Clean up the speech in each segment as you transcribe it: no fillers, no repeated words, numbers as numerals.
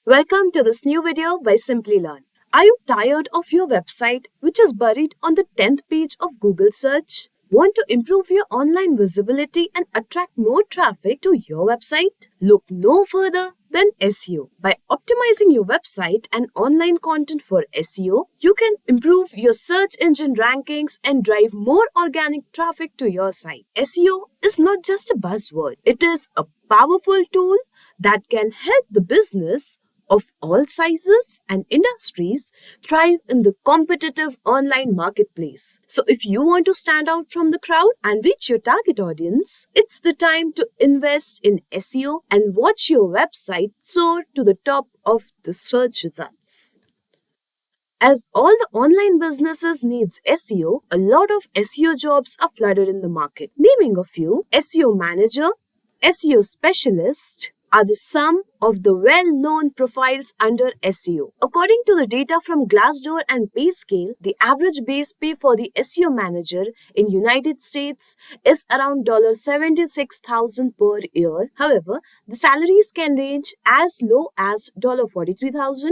Welcome to this new video by Simplilearn. Are you tired of your website which is buried on the 10th page of Google search? Want to improve your online visibility and attract more traffic to your website? Look no further than SEO. By optimizing your website and online content for SEO, you can improve your search engine rankings and drive more organic traffic to your site. SEO is not just a buzzword, it is a powerful tool that can help the business of all sizes and industries thrive in the competitive online marketplace. So if you want to stand out from the crowd and reach your target audience, it's the time to invest in SEO and watch your website soar to the top of the search results. As all the online businesses needs SEO, a lot of SEO jobs are flooded in the market. Naming a few, SEO manager, SEO specialist, are the sum of the well-known profiles under SEO. According to the data from Glassdoor and PayScale, the average base pay for the SEO manager in United States is around $76,000 per year. However, the salaries can range as low as $43,000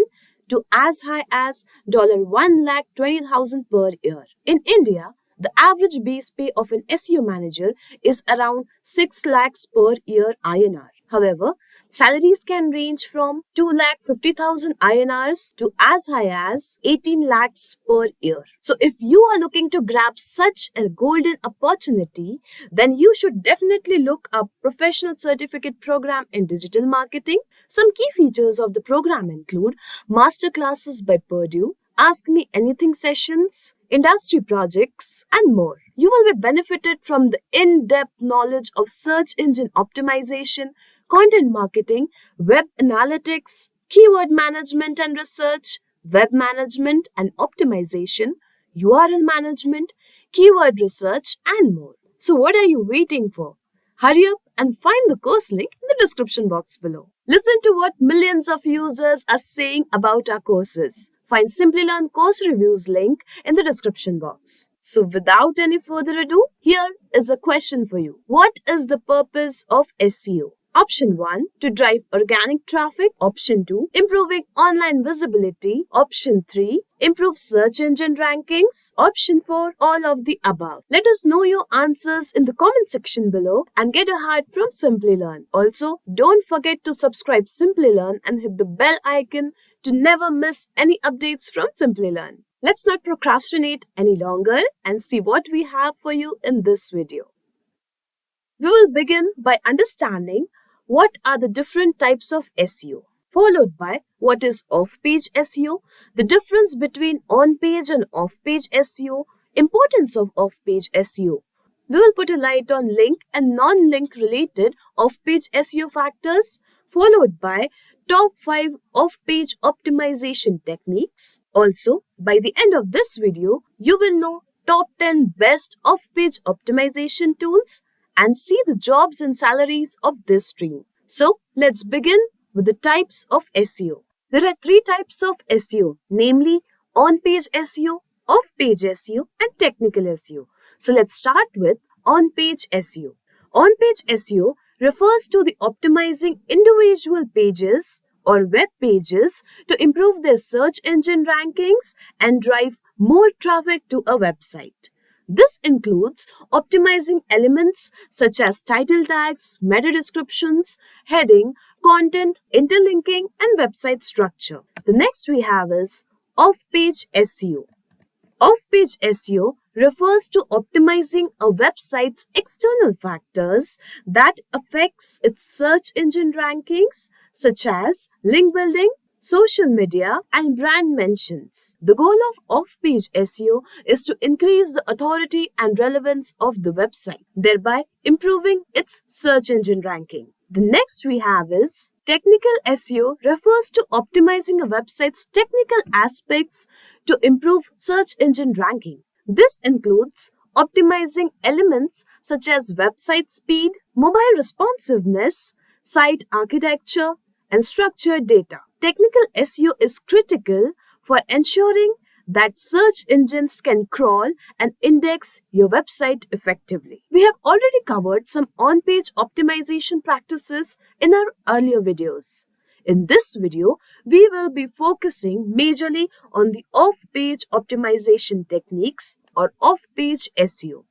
to as high as $1,20,000 per year. In India, the average base pay of an SEO manager is around 6 lakhs per year INR. However, salaries can range from 2,50,000 INRs to as high as 18 lakhs per year. So if you are looking to grab such a golden opportunity, then you should definitely look up professional certificate program in digital marketing. Some key features of the program include master classes by Purdue, Ask Me Anything sessions, industry projects, and more. You will be benefited from the in-depth knowledge of search engine optimization, content marketing, web analytics, keyword management and research, web management and optimization, URL management, keyword research, and more. So what are you waiting for? Hurry up and find the course link in the description box below. Listen to what millions of users are saying about our courses. Find Simplilearn course reviews link in the description box. So without any further ado, here is a question for you. What is the purpose of SEO? Option 1, to drive organic traffic. Option 2, improving online visibility. Option 3, improve search engine rankings. Option 4, all of the above. Let us know your answers in the comment section below and get a heart from Simplilearn. Also, don't forget to subscribe Simplilearn and hit the bell icon to never miss any updates from Simplilearn. Let's not procrastinate any longer and see what we have for you in this video. We will begin by understanding what are the different types of SEO, followed by what is off-page SEO, the difference between on-page and off-page SEO, importance of off-page SEO. We will put a light on link and non-link related off-page SEO factors, followed by top 5 off-page optimization techniques. Also, by the end of this video, you will know top 10 best off-page optimization tools and see the jobs and salaries of this stream. So, let's begin with the types of SEO. There are 3 types of SEO, namely on-page SEO, off-page SEO, and technical SEO. So, let's start with on-page SEO. On-page SEO refers to the optimizing individual pages or web pages to improve their search engine rankings and drive more traffic to a website. This includes optimizing elements such as title tags, meta descriptions, heading, content, interlinking, and website structure. The next we have is off-page SEO. Off-page SEO refers to optimizing a website's external factors that affects its search engine rankings such as link building, social media, and brand mentions. The goal of off-page SEO is to increase the authority and relevance of the website, thereby improving its search engine ranking. The next we have is technical SEO refers to optimizing a website's technical aspects to improve search engine ranking. This includes optimizing elements such as website speed, mobile responsiveness, site architecture, and structured data. Technical SEO is critical for ensuring that search engines can crawl and index your website effectively. We have already covered some on-page optimization practices in our earlier videos. In this video, we will be focusing majorly on the off-page optimization techniques or off-page SEO.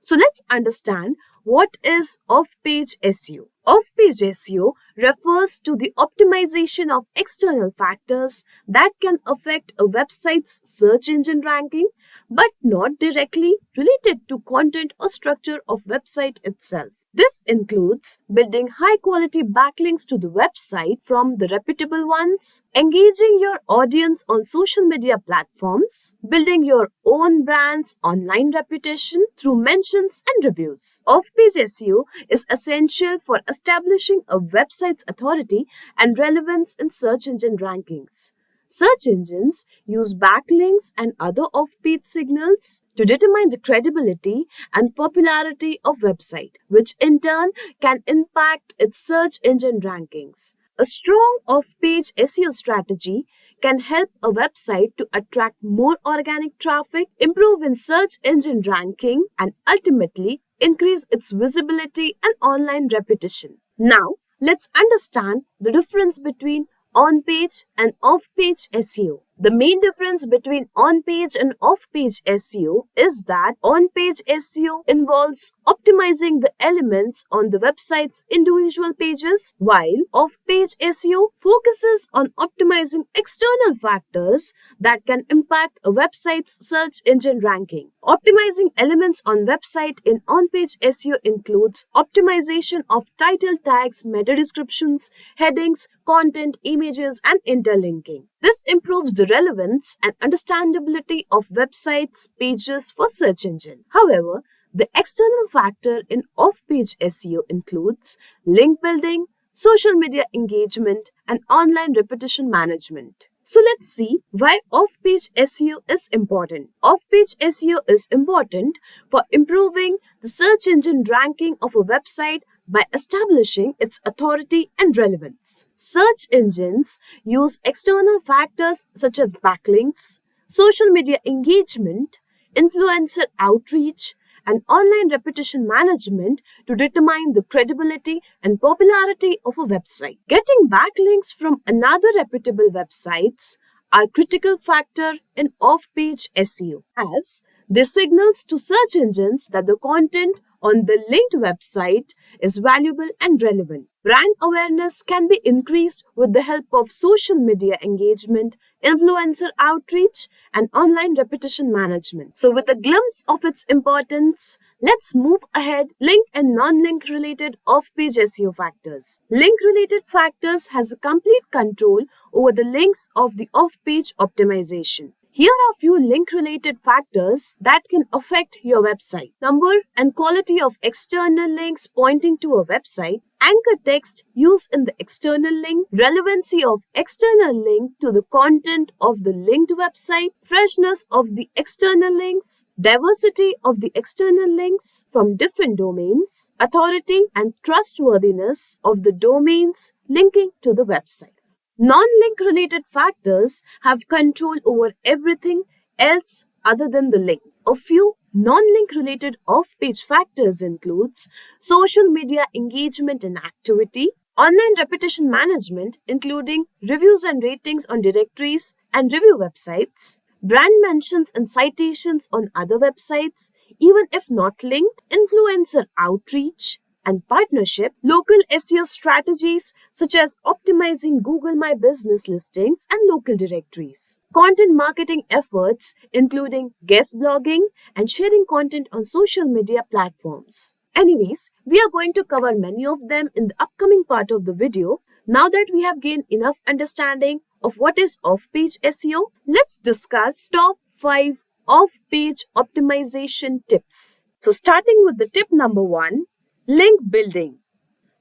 So let's understand what is off-page SEO. Off-page SEO refers to the optimization of external factors that can affect a website's search engine ranking but not directly related to content or structure of website itself. This includes building high-quality backlinks to the website from the reputable ones, engaging your audience on social media platforms, building your own brand's online reputation through mentions and reviews. Off-page SEO is essential for establishing a website's authority and relevance in search engine rankings. Search engines use backlinks and other off-page signals to determine the credibility and popularity of website, which in turn can impact its search engine rankings. A strong off-page SEO strategy can help a website to attract more organic traffic, improve in search engine ranking, and ultimately increase its visibility and online reputation. Now, let's understand the difference between on-page and off-page SEO. The main difference between on-page and off-page SEO is that on-page SEO involves optimizing the elements on the website's individual pages, while off-page SEO focuses on optimizing external factors that can impact a website's search engine ranking. Optimizing elements on website in on-page SEO includes optimization of title tags, meta descriptions, headings, content, images, and interlinking. This improves the relevance and understandability of websites' pages for search engine. However, the external factor in off-page SEO includes link building, social media engagement, and online reputation management. So let's see why off-page SEO is important. Off-page SEO is important for improving the search engine ranking of a website by establishing its authority and relevance. Search engines use external factors such as backlinks, social media engagement, influencer outreach, and online reputation management to determine the credibility and popularity of a website. Getting backlinks from another reputable websites are critical factor in off-page SEO, as this signals to search engines that the content on the linked website is valuable and relevant. Brand awareness can be increased with the help of social media engagement, influencer outreach, and online reputation management. So with a glimpse of its importance, let's move ahead. Link and non-link related off-page SEO factors. Link-related factors has a complete control over the links of the off-page optimization. Here are a few link-related factors that can affect your website. Number and quality of external links pointing to a website, anchor text used in the external link, relevancy of external link to the content of the linked website, freshness of the external links, diversity of the external links from different domains, authority and trustworthiness of the domains linking to the website. Non-link related factors have control over everything else other than the link. A few non-link related off-page factors includes social media engagement and activity, online reputation management including reviews and ratings on directories and review websites, brand mentions and citations on other websites even if not linked, influencer outreach and partnership, local SEO strategies such as optimizing Google My Business listings and local directories, content marketing efforts including guest blogging and sharing content on social media platforms. Anyways, we are going to cover many of them in the upcoming part of the video. Now that we have gained enough understanding of what is off-page SEO, let's discuss top 5 off-page optimization tips. So starting with the tip number 1, link building.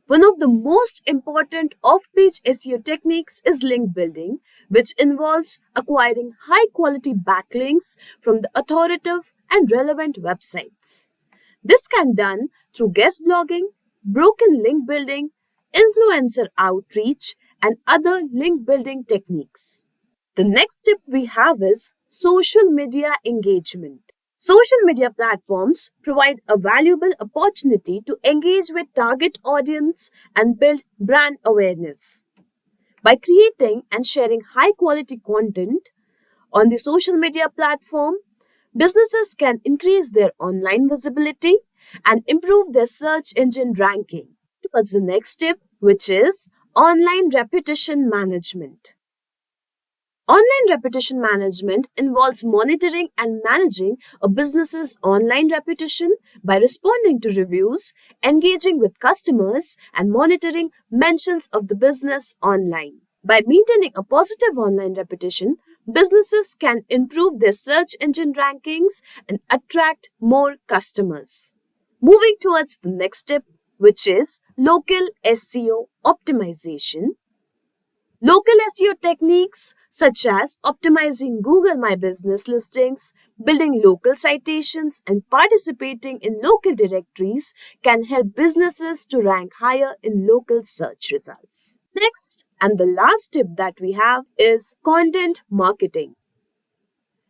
One of the most important off-page SEO techniques is link building, which involves acquiring high-quality backlinks from the authoritative and relevant websites. This can be done through guest blogging, broken link building, influencer outreach, and other link building techniques. The next tip we have is social media engagement. Social media platforms provide a valuable opportunity to engage with target audience and build brand awareness. By creating and sharing high quality content on the social media platform, businesses can increase their online visibility and improve their search engine ranking. Towards the next step, which is online reputation management. Online reputation management involves monitoring and managing a business's online reputation by responding to reviews, engaging with customers, and monitoring mentions of the business online. By maintaining a positive online reputation, businesses can improve their search engine rankings and attract more customers. Moving towards the next step, which is local SEO optimization. Local SEO techniques such as optimizing Google My Business listings, building local citations, and participating in local directories can help businesses to rank higher in local search results. Next, and the last tip that we have is content marketing.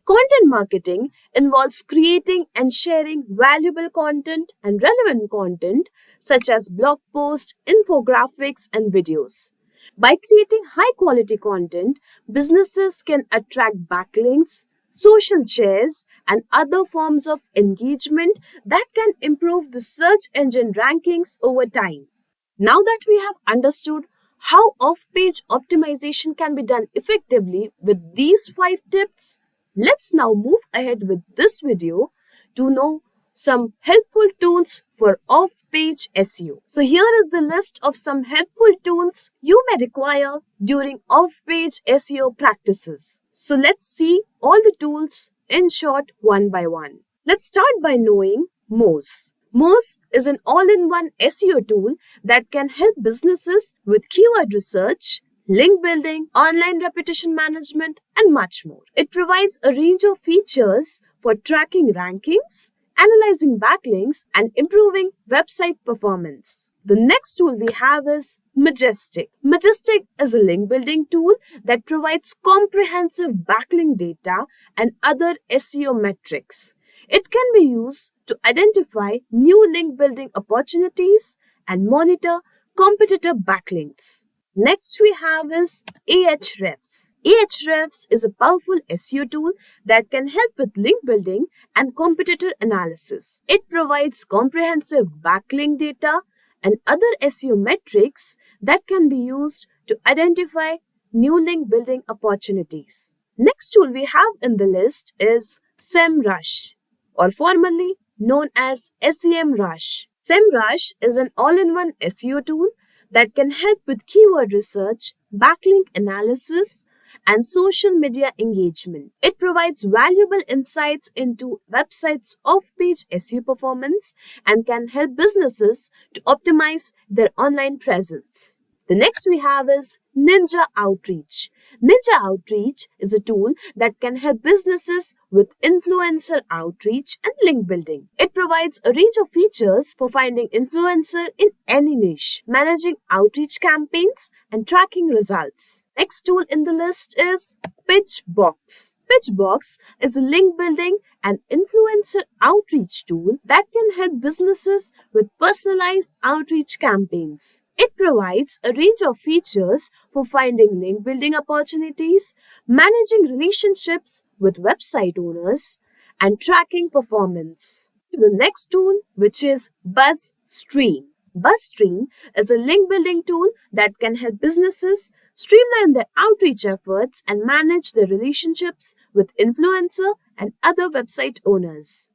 Content marketing involves creating and sharing valuable content and relevant content such as blog posts, infographics, and videos. By creating high quality content, businesses can attract backlinks, social shares, and other forms of engagement that can improve the search engine rankings over time. Now that we have understood how off-page optimization can be done effectively with these 5 tips, let's now move ahead with this video to know some helpful tools for off-page SEO. So here is the list of some helpful tools you may require during off-page SEO practices. So let's see all the tools in short one by one. Let's start by knowing Moz. Moz is an all-in-one SEO tool that can help businesses with keyword research, link building, online reputation management, and much more. It provides a range of features for tracking rankings, analyzing backlinks, and improving website performance. The next tool we have is Majestic. Majestic is a link building tool that provides comprehensive backlink data and other SEO metrics. It can be used to identify new link building opportunities and monitor competitor backlinks. Next we have is Ahrefs. Ahrefs is a powerful SEO tool that can help with link building and competitor analysis. It provides comprehensive backlink data and other SEO metrics that can be used to identify new link building opportunities. Next tool we have in the list is SEMrush, or formerly known as SEMrush. SEMrush is an all-in-one SEO tool that can help with keyword research, backlink analysis, and social media engagement. It provides valuable insights into websites' off-page SEO performance and can help businesses to optimize their online presence. The next we have is Ninja Outreach. Ninja Outreach is a tool that can help businesses with influencer outreach and link building. It provides a range of features for finding influencer in any niche, managing outreach campaigns, and tracking results. Next tool in the list is Pitchbox. Pitchbox is a link building and influencer outreach tool that can help businesses with personalized outreach campaigns. It provides a range of features for finding link building opportunities, managing relationships with website owners, and tracking performance. To the next tool, which is BuzzStream. BuzzStream is a link building tool that can help businesses streamline their outreach efforts and manage their relationships with influencer and other website owners.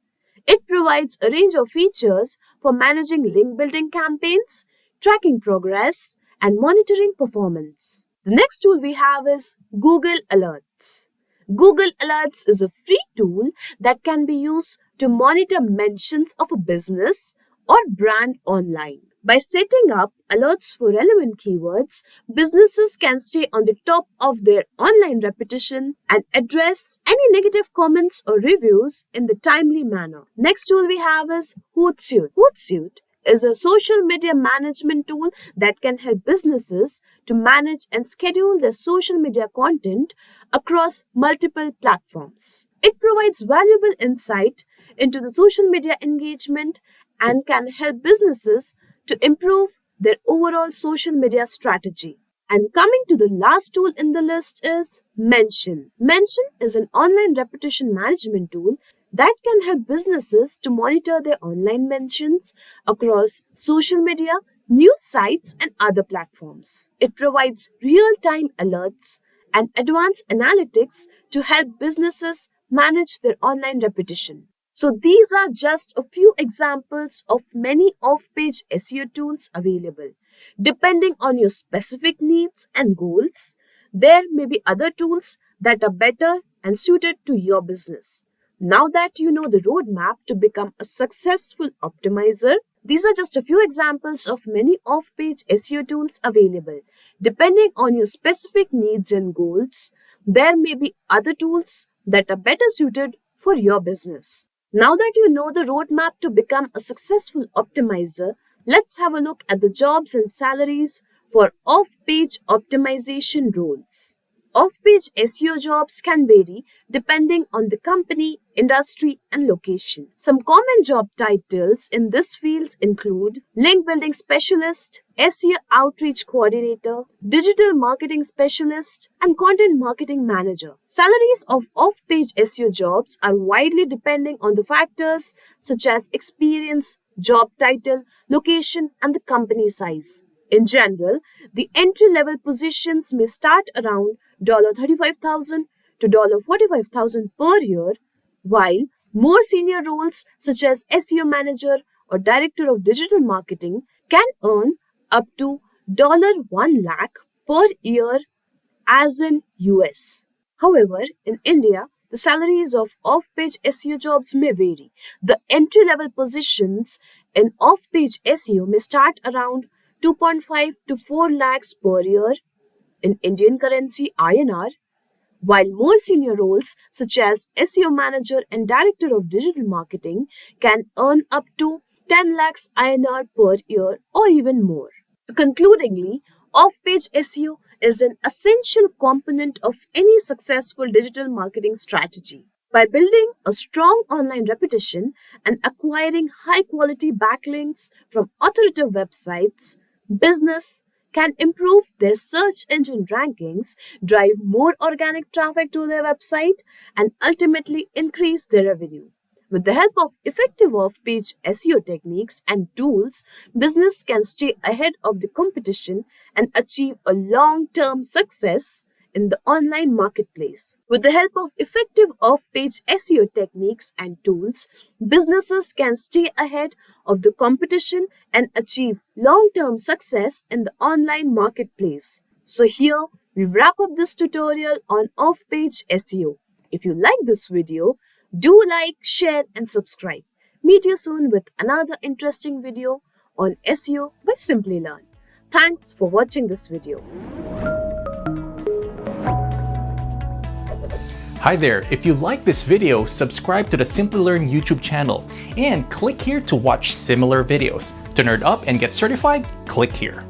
It provides a range of features for managing link building campaigns, tracking progress, and monitoring performance. The next tool we have is Google Alerts. Google Alerts is a free tool that can be used to monitor mentions of a business or brand online. By setting up alerts for relevant keywords, businesses can stay on the top of their online reputation and address any negative comments or reviews in the timely manner. Next tool we have is Hootsuite. Hootsuite is a social media management tool that can help businesses to manage and schedule their social media content across multiple platforms. It provides valuable insight into the social media engagement and can help businesses to improve their overall social media strategy. And coming to the last tool in the list is Mention. Mention is an online reputation management tool that can help businesses to monitor their online mentions across social media, news sites, and other platforms. It provides real-time alerts and advanced analytics to help businesses manage their online reputation. So these are just a few examples of many off-page SEO tools available. Depending on your specific needs and goals, there may be other tools that are better and suited to your business. Now that you know the roadmap to become a successful optimizer, these are just a few examples of many off-page SEO tools available. Depending on your specific needs and goals, there may be other tools that are better suited for your business. Now that you know the roadmap to become a successful optimizer, let's have a look at the jobs and salaries for off-page optimization roles. Off-page SEO jobs can vary depending on the company, industry, and location. Some common job titles in this field include Link Building Specialist, SEO Outreach Coordinator, Digital Marketing Specialist, and Content Marketing Manager. Salaries of off-page SEO jobs are widely depending on the factors such as experience, job title, location, and the company size. In general, the entry-level positions may start around $35,000 to $45,000 per year, while more senior roles such as SEO Manager or Director of Digital Marketing can earn up to $1 lakh per year as in US. However, in India, the salaries of off-page SEO jobs may vary. The entry-level positions in off-page SEO may start around 2.5 to 4 lakhs per year in Indian currency INR, while more senior roles such as SEO Manager and Director of Digital Marketing can earn up to 10 lakhs INR per year or even more. So concludingly, off-page SEO is an essential component of any successful digital marketing strategy. By building a strong online reputation and acquiring high-quality backlinks from authoritative websites, business can improve their search engine rankings, drive more organic traffic to their website, and ultimately increase their revenue. With the help of effective off-page SEO techniques and tools, business can stay ahead of the competition and achieve a long-term success in the online marketplace. With the help of effective off-page SEO techniques and tools, businesses can stay ahead of the competition and achieve long-term success in the online marketplace. So here we wrap up this tutorial on off-page SEO. If you like this video, do like, share and subscribe. Meet you soon with another interesting video on SEO by Simplilearn. Thanks for watching this video. Hi there, if you like this video, subscribe to the Simplilearn YouTube channel and click here to watch similar videos. To nerd up and get certified, click here.